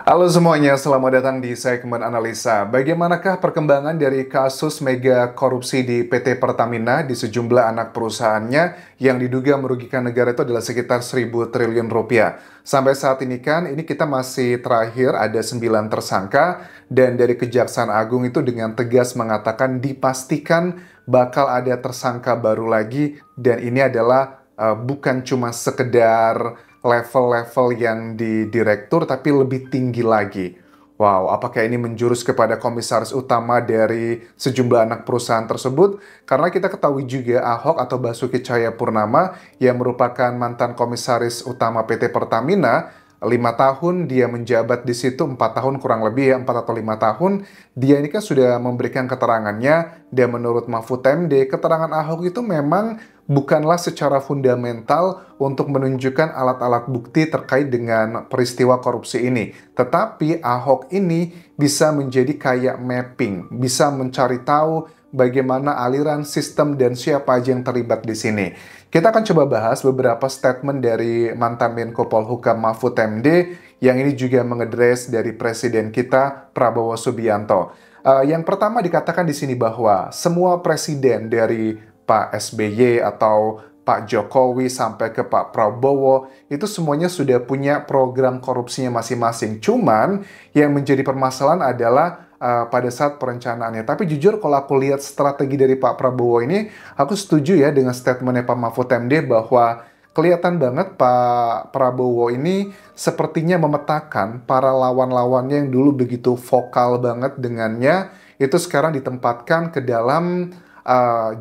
Halo semuanya, selamat datang di segmen analisa. Bagaimanakah perkembangan dari kasus mega korupsi di PT Pertamina di sejumlah anak perusahaannya yang diduga merugikan negara itu adalah sekitar 1.000 triliun rupiah. Sampai saat ini kan, ini kita masih terakhir ada 9 tersangka dan dari Kejaksaan Agung itu dengan tegas mengatakan dipastikan bakal ada tersangka baru lagi dan ini adalah bukan cuma sekedar level-level yang di direktur tapi lebih tinggi lagi. Wow, apakah ini menjurus kepada komisaris utama dari sejumlah anak perusahaan tersebut? Karena kita ketahui juga Ahok atau Basuki Cahayapurnama yang merupakan mantan komisaris utama PT Pertamina, 5 tahun dia menjabat di situ, 4 tahun kurang lebih ya, 4 atau 5 tahun. Dia ini kan sudah memberikan keterangannya dan menurut Mahfud MD, keterangan Ahok itu memang bukanlah secara fundamental untuk menunjukkan alat-alat bukti terkait dengan peristiwa korupsi ini. Tetapi Ahok ini bisa menjadi kayak mapping, bisa mencari tahu bagaimana aliran sistem dan siapa aja yang terlibat di sini. Kita akan coba bahas beberapa statement dari mantan Menko Polhukam Mahfud MD yang ini juga mengedres dari presiden kita Prabowo Subianto. Yang pertama dikatakan di sini bahwa semua presiden dari Pak SBY atau Pak Jokowi sampai ke Pak Prabowo itu semuanya sudah punya program korupsinya masing-masing. Cuman yang menjadi permasalahan adalah pada saat perencanaannya. Tapi jujur kalau aku lihat strategi dari Pak Prabowo ini, aku setuju ya dengan statementnya Pak Mahfud MD bahwa kelihatan banget Pak Prabowo ini sepertinya memetakan para lawan-lawannya yang dulu begitu vokal banget dengannya, itu sekarang ditempatkan ke dalam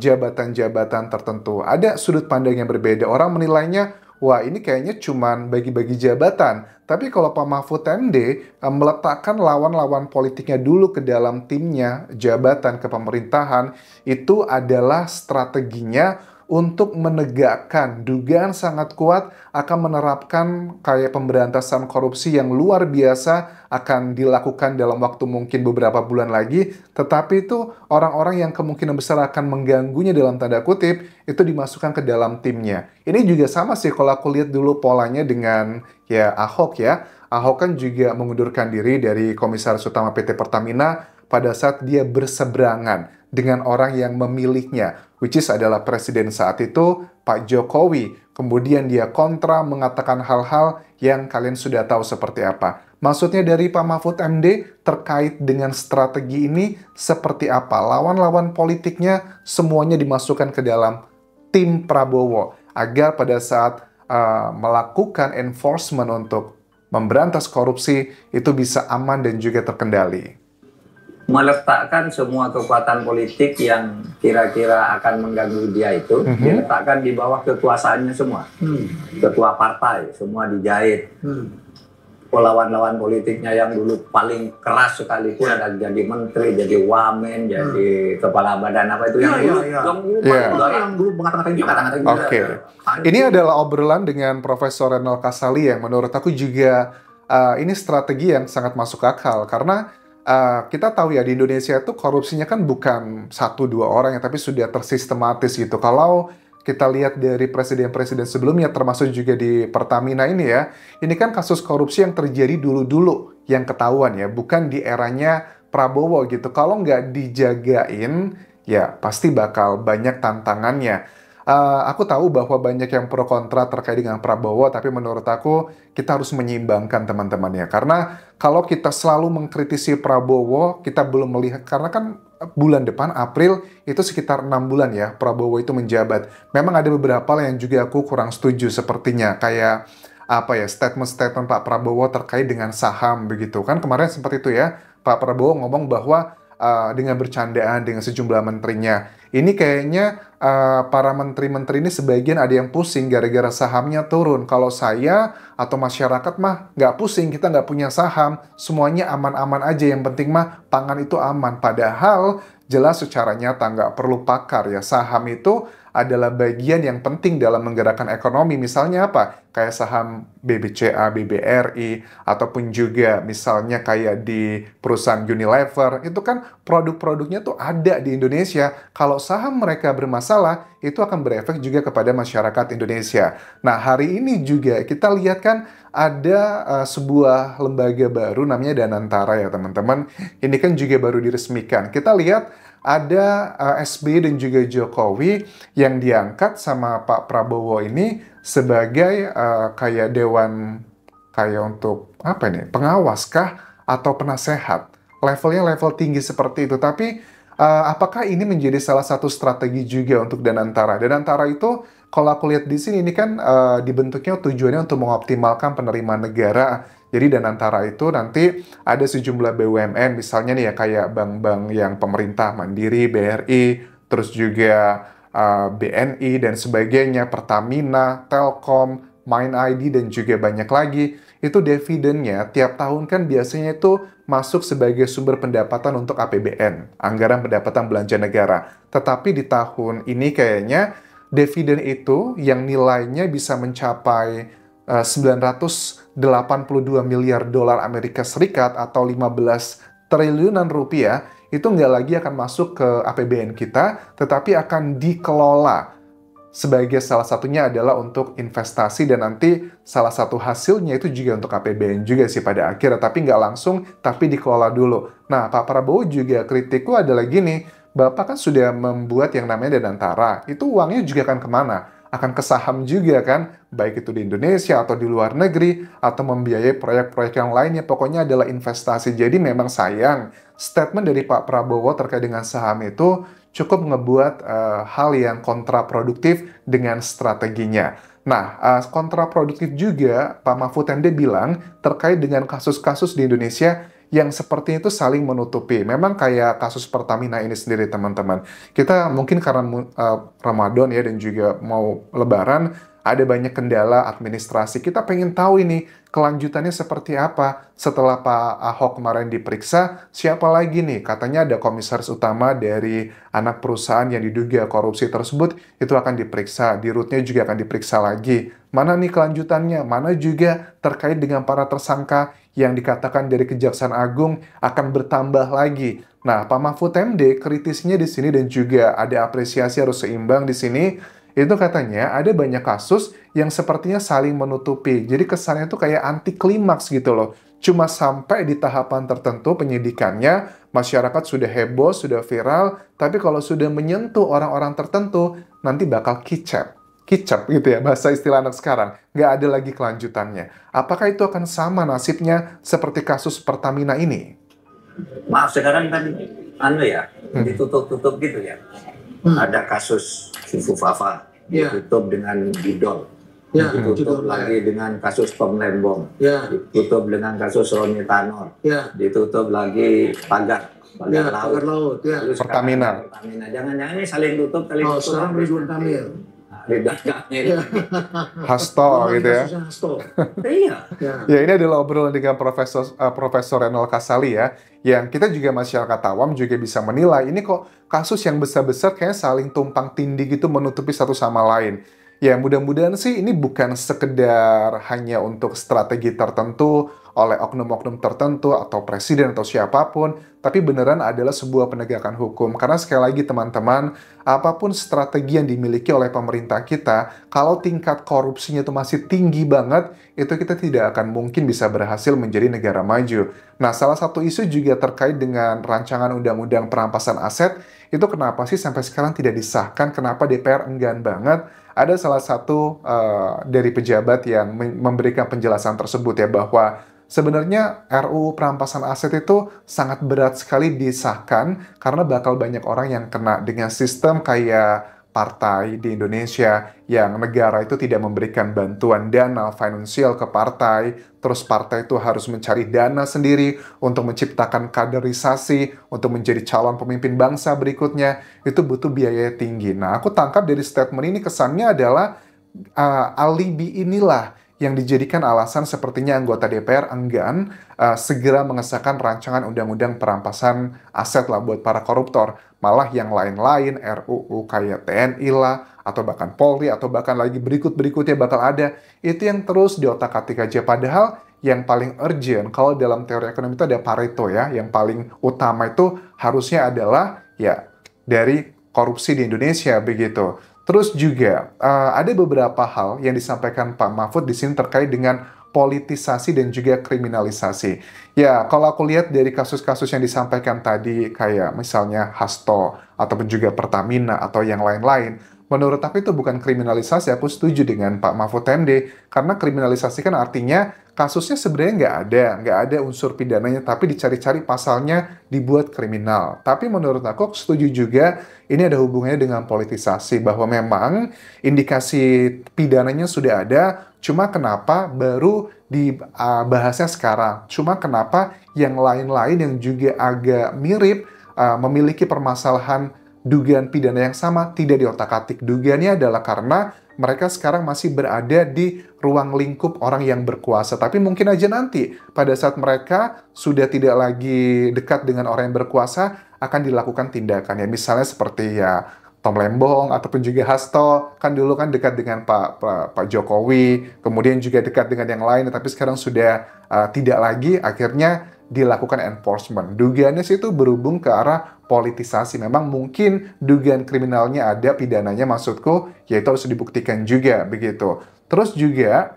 jabatan-jabatan tertentu. Ada sudut pandang yang berbeda. Orang menilainya, wah ini kayaknya cuman bagi-bagi jabatan. Tapi kalau Pak Mahfud MD meletakkan lawan-lawan politiknya dulu ke dalam timnya, jabatan kepemerintahan, itu adalah strateginya untuk menegakkan dugaan sangat kuat akan menerapkan kayak pemberantasan korupsi yang luar biasa akan dilakukan dalam waktu mungkin beberapa bulan lagi, tetapi itu orang-orang yang kemungkinan besar akan mengganggunya dalam tanda kutip, itu dimasukkan ke dalam timnya. Ini juga sama sih kalau aku lihat dulu polanya dengan ya Ahok ya. Ahok kan juga mengundurkan diri dari Komisaris Utama PT Pertamina pada saat dia berseberangan dengan orang yang memilihnya, which is adalah presiden saat itu, Pak Jokowi. Kemudian dia kontra mengatakan hal-hal yang kalian sudah tahu seperti apa. Maksudnya dari Pak Mahfud MD terkait dengan strategi ini seperti apa? Lawan-lawan politiknya semuanya dimasukkan ke dalam tim Prabowo agar pada saat melakukan enforcement untuk memberantas korupsi itu bisa aman dan juga terkendali. Meletakkan semua kekuatan politik yang kira-kira akan mengganggu dia itu diletakkan di bawah kekuasaannya semua. Ketua partai semua dijahit. Lawan-lawan politiknya yang dulu paling keras sekalipun ada jadi menteri, jadi wamen, jadi kepala badan apa itu yang dulu mengatakan Oke. Ini adalah obrolan dengan Profesor Renal Kasali yang menurut aku juga ini strategi yang sangat masuk akal karena kita tahu ya di Indonesia itu korupsinya kan bukan 1-2 orang ya, tapi sudah tersistematis gitu. Kalau kita lihat dari presiden-presiden sebelumnya, termasuk juga di Pertamina ini ya, ini kan kasus korupsi yang terjadi dulu-dulu yang ketahuan ya, bukan di eranya Prabowo gitu. Kalau nggak dijagain, ya pasti bakal banyak tantangannya. Aku tahu bahwa banyak yang pro kontra terkait dengan Prabowo, tapi menurut aku kita harus menyeimbangkan teman-temannya. Karena kalau kita selalu mengkritisi Prabowo, kita belum melihat, karena kan bulan depan, April, itu sekitar 6 bulan ya Prabowo itu menjabat. Memang ada beberapa yang juga aku kurang setuju sepertinya, kayak apa ya, statement-statement Pak Prabowo terkait dengan saham begitu. Kan kemarin seperti itu ya, Pak Prabowo ngomong bahwa dengan bercandaan dengan sejumlah menterinya. Ini kayaknya para menteri-menteri ini sebagian ada yang pusing gara-gara sahamnya turun. Kalau saya atau masyarakat mah nggak pusing, kita nggak punya saham, semuanya aman-aman aja. Yang penting mah pangan itu aman. Padahal jelas secara nyata nggak perlu pakar ya. Saham itu adalah bagian yang penting dalam menggerakkan ekonomi. Misalnya apa? Kayak saham BBCA, BBRI, ataupun juga misalnya kayak di perusahaan Unilever, itu kan produk-produknya tuh ada di Indonesia. Kalau saham mereka bermasalah, itu akan berefek juga kepada masyarakat Indonesia. Nah, hari ini juga kita lihat kan ada sebuah lembaga baru namanya Danantara ya teman-teman. Ini kan juga baru diresmikan. Kita lihat ada SBY dan juga Jokowi yang diangkat sama Pak Prabowo ini sebagai kayak dewan, kayak untuk apa nih, pengawas kah atau penasehat. Levelnya level tinggi seperti itu. Tapi apakah ini menjadi salah satu strategi juga untuk Danantara? Danantara itu kalau aku lihat di sini ini kan dibentuknya tujuannya untuk mengoptimalkan penerimaan negara. Jadi Danantara itu nanti ada sejumlah BUMN, misalnya nih ya kayak bank-bank yang pemerintah, Mandiri, BRI, terus juga BNI dan sebagainya, Pertamina, Telkom, Mind ID dan juga banyak lagi. Itu dividennya tiap tahun kan biasanya itu masuk sebagai sumber pendapatan untuk APBN, Anggaran Pendapatan Belanja Negara. Tetapi di tahun ini kayaknya dividen itu yang nilainya bisa mencapai 982 miliar dolar Amerika Serikat atau 15 triliunan rupiah, itu nggak lagi akan masuk ke APBN kita, tetapi akan dikelola. Sebagai salah satunya adalah untuk investasi dan nanti salah satu hasilnya itu juga untuk APBN juga sih pada akhirnya, tapi nggak langsung, tapi dikelola dulu. Nah, Pak Prabowo juga kritikku adalah gini, Bapak kan sudah membuat yang namanya Danantara, itu uangnya juga akan kemana? Akan ke saham juga kan, baik itu di Indonesia atau di luar negeri, atau membiayai proyek-proyek yang lainnya, pokoknya adalah investasi. Jadi memang sayang, statement dari Pak Prabowo terkait dengan saham itu cukup ngebuat hal yang kontraproduktif dengan strateginya. Nah, kontraproduktif juga Pak Mahfud MD bilang terkait dengan kasus-kasus di Indonesia yang seperti itu saling menutupi. Memang kayak kasus Pertamina ini sendiri teman-teman. Kita mungkin karena Ramadan ya dan juga mau Lebaran, ada banyak kendala administrasi. Kita pengen tahu ini kelanjutannya seperti apa. Setelah Pak Ahok kemarin diperiksa, siapa lagi nih? Katanya ada komisaris utama dari anak perusahaan yang diduga korupsi tersebut, itu akan diperiksa. Di rootnya juga akan diperiksa lagi. Mana nih kelanjutannya? Mana juga terkait dengan para tersangka yang dikatakan dari Kejaksaan Agung akan bertambah lagi. Nah, Pak Mahfud MD kritisnya di sini dan juga ada apresiasi harus seimbang di sini. Itu katanya ada banyak kasus yang sepertinya saling menutupi. Jadi kesannya itu kayak anti klimaks gitu loh. Cuma sampai di tahapan tertentu penyidikannya, masyarakat sudah heboh, sudah viral, tapi kalau sudah menyentuh orang-orang tertentu, nanti bakal kicap gitu ya, bahasa istilah anak sekarang. Nggak ada lagi kelanjutannya. Apakah itu akan sama nasibnya seperti kasus Pertamina ini? Maaf, sekarang kan ditutup-tutup gitu ya. Ada kasus Fufu Fafa, ditutup dengan Bidol, ditutup lagi dengan kasus Tom Lembong, ditutup dengan kasus Roni Tanor, ditutup lagi pagar laut, Pertamina. Jangan-jangan ini saling tutup, sekarang Ridwan Kamil. Hasto gitu ya. Iya. Ya, ini adalah obrolan dengan Profesor Renal Kasali ya, yang kita juga masyarakat awam juga bisa menilai ini kok kasus yang besar-besar kayaknya saling tumpang tindih gitu menutupi satu sama lain. Ya, mudah-mudahan sih ini bukan sekedar hanya untuk strategi tertentu oleh oknum-oknum tertentu atau presiden atau siapapun, tapi beneran adalah sebuah penegakan hukum. Karena sekali lagi teman-teman, apapun strategi yang dimiliki oleh pemerintah kita, kalau tingkat korupsinya itu masih tinggi banget, itu kita tidak akan mungkin bisa berhasil menjadi negara maju. Nah, salah satu isu juga terkait dengan rancangan undang-undang perampasan aset, itu kenapa sih sampai sekarang tidak disahkan, kenapa DPR enggan banget? Ada salah satu dari pejabat yang memberikan penjelasan tersebut ya, bahwa sebenarnya RUU perampasan aset itu sangat berat sekali disahkan karena bakal banyak orang yang kena dengan sistem kayak partai di Indonesia yang negara itu tidak memberikan bantuan dana finansial ke partai, terus partai itu harus mencari dana sendiri untuk menciptakan kaderisasi, untuk menjadi calon pemimpin bangsa berikutnya, itu butuh biaya tinggi. Nah, aku tangkap dari statement ini kesannya adalah alibi inilah yang dijadikan alasan sepertinya anggota DPR enggan segera mengesahkan rancangan undang-undang perampasan aset lah buat para koruptor. Malah yang lain-lain, RUU kayak TNI lah, atau bahkan Polri, atau bahkan lagi berikut-berikutnya bakal ada, itu yang terus diotak-atik aja. Padahal yang paling urgent, kalau dalam teori ekonomi itu ada Pareto ya, yang paling utama itu harusnya adalah ya dari korupsi di Indonesia begitu. Terus juga ada beberapa hal yang disampaikan Pak Mahfud di sini terkait dengan politisasi dan juga kriminalisasi. Ya, kalau aku lihat dari kasus-kasus yang disampaikan tadi, kayak misalnya Hasto, ataupun juga Pertamina, atau yang lain-lain, menurut aku itu bukan kriminalisasi. Aku setuju dengan Pak Mahfud MD, karena kriminalisasi kan artinya kasusnya sebenarnya nggak ada unsur pidananya, tapi dicari-cari pasalnya dibuat kriminal. Tapi menurut aku setuju juga ini ada hubungannya dengan politisasi, bahwa memang indikasi pidananya sudah ada, cuma kenapa baru dibahasnya sekarang? Cuma kenapa yang lain-lain yang juga agak mirip memiliki permasalahan dugaan pidana yang sama tidak diotak-atik. Dugaannya adalah karena mereka sekarang masih berada di ruang lingkup orang yang berkuasa. Tapi mungkin aja nanti pada saat mereka sudah tidak lagi dekat dengan orang yang berkuasa akan dilakukan tindakan. Ya misalnya seperti ya Tom Lembong ataupun juga Hasto, kan dulu kan dekat dengan Pak Jokowi, kemudian juga dekat dengan yang lain, tapi sekarang sudah tidak lagi, akhirnya dilakukan enforcement. Dugaannya sih itu berhubung ke arah politisasi. Memang mungkin dugaan kriminalnya ada, pidananya maksudku, yaitu harus dibuktikan juga begitu. Terus juga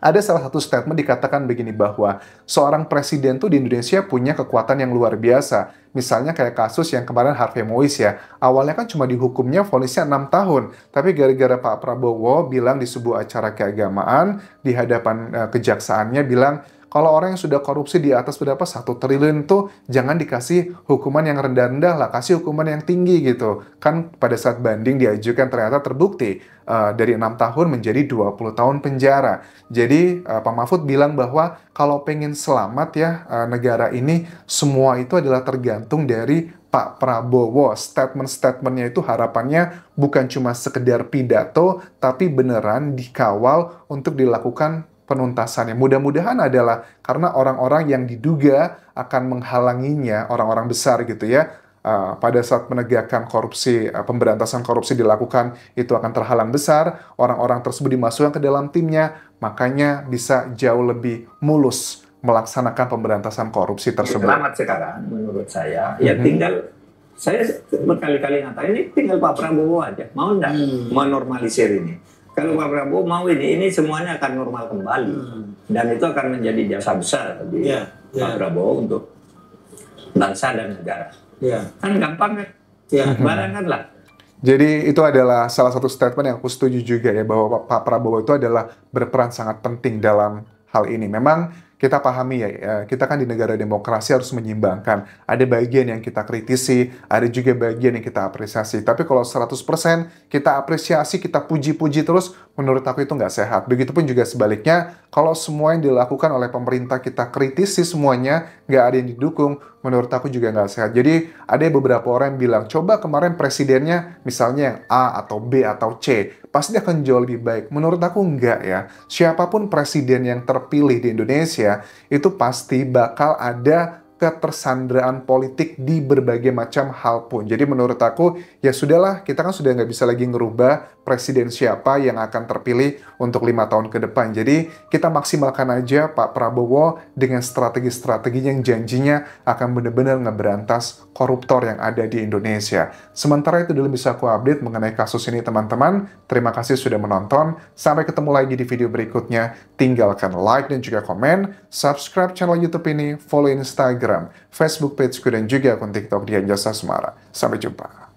ada salah satu statement dikatakan begini, bahwa seorang presiden tuh di Indonesia punya kekuatan yang luar biasa. Misalnya kayak kasus yang kemarin Harvey Moise ya. Awalnya kan cuma dihukumnya vonisnya 6 tahun. Tapi gara-gara Pak Prabowo bilang di sebuah acara keagamaan, di hadapan kejaksaannya bilang, kalau orang yang sudah korupsi di atas berapa 1 triliun tuh jangan dikasih hukuman yang rendah-rendah lah, kasih hukuman yang tinggi gitu. Kan pada saat banding diajukan ternyata terbukti dari 6 tahun menjadi 20 tahun penjara. Jadi Pak Mahfud bilang bahwa kalau pengen selamat ya negara ini, semua itu adalah tergantung dari Pak Prabowo. Statement-statementnya itu harapannya bukan cuma sekedar pidato, tapi beneran dikawal untuk dilakukan penuntasannya. Mudah-mudahan adalah karena orang-orang yang diduga akan menghalanginya, orang-orang besar gitu ya, pada saat menegakkan korupsi, pemberantasan korupsi dilakukan, itu akan terhalang besar, orang-orang tersebut dimasukkan ke dalam timnya, makanya bisa jauh lebih mulus melaksanakan pemberantasan korupsi tersebut. Selamat sekarang menurut saya, ya tinggal, saya berkali-kali ngatain, ini tinggal Pak Prabowo aja, mau nggak menormalisir ini? Kalau Pak Prabowo mau ini semuanya akan normal kembali. Dan itu akan menjadi jasa besar bagi Pak Prabowo untuk bangsa dan negara. Kan gampang kan? Barangkanlah. Jadi itu adalah salah satu statement yang aku setuju juga ya, bahwa Pak Prabowo itu adalah berperan sangat penting dalam hal ini. Memang kita pahami ya, kita kan di negara demokrasi harus menyimbangkan. Ada bagian yang kita kritisi, ada juga bagian yang kita apresiasi. Tapi kalau 100% kita apresiasi, kita puji-puji terus, menurut aku itu nggak sehat. Begitupun juga sebaliknya, kalau semua yang dilakukan oleh pemerintah kita kritisi semuanya, nggak ada yang didukung, menurut aku juga nggak sehat. Jadi ada beberapa orang yang bilang, coba kemarin presidennya misalnya yang A atau B atau C, pasti akan jauh lebih baik. Menurut aku enggak ya. Siapapun presiden yang terpilih di Indonesia, itu pasti bakal ada ketersandraan politik di berbagai macam hal pun. Jadi menurut aku, ya sudahlah, kita kan sudah nggak bisa lagi ngerubah presiden siapa yang akan terpilih untuk 5 tahun ke depan. Jadi kita maksimalkan aja Pak Prabowo dengan strategi-strategi yang janjinya akan benar-benar ngeberantas koruptor yang ada di Indonesia. Sementara itu dulu bisa aku update mengenai kasus ini teman-teman. Terima kasih sudah menonton. Sampai ketemu lagi di video berikutnya. Tinggalkan like dan juga komen. Subscribe channel YouTube ini. Follow Instagram, Facebook pageku, dan juga akun TikTok Dian Jasa Semara. Sampai jumpa.